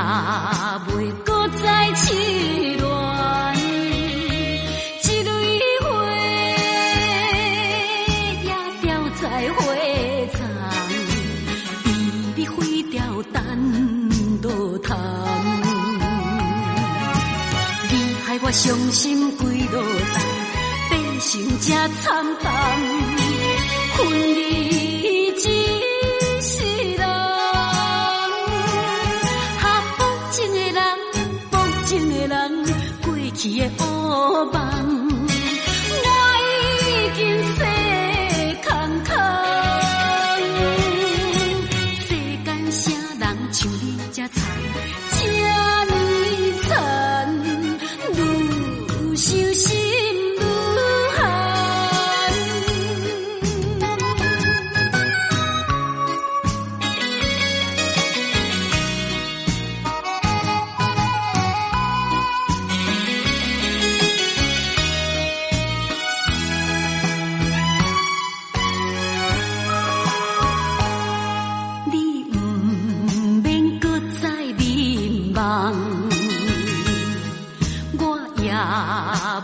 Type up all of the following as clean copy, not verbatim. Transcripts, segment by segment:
袂搁再痴恋，一蕊花也掉在花丛，比你花掉等落汤。你害我伤心归落台，变成这惨淡，分离一世人。过去的乌梦，我已经洗空空。世间啥人像你这菜，这呢惨，愈伤心愈寒。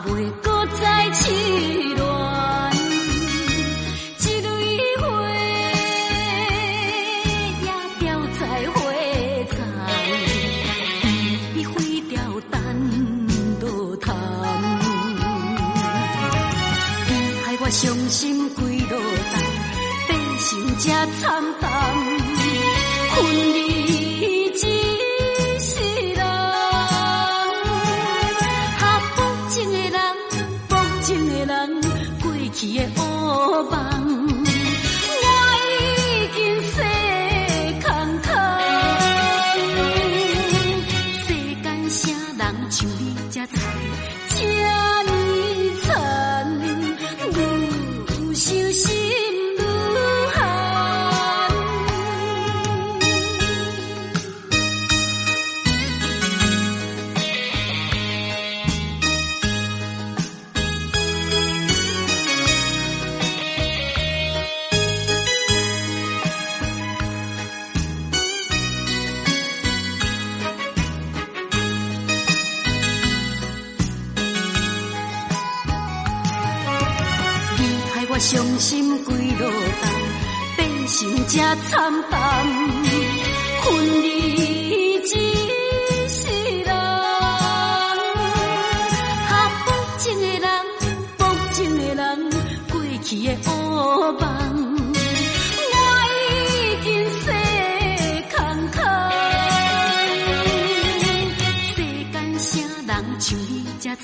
袂搁再痴恋，一蕊花也掉在花丛，比花掉等落汤。你害我伤心归落台，变成这惨淡，分离一世人。过去的乌梦，我已经洗空空。世间啥人像你这菜，这呢惨，愈伤心愈寒。我伤心归落台，变成这惨淡，分离一世人。薄情的人，薄情的人，过去的乌梦，我已经洗空空。世间啥人像你这菜，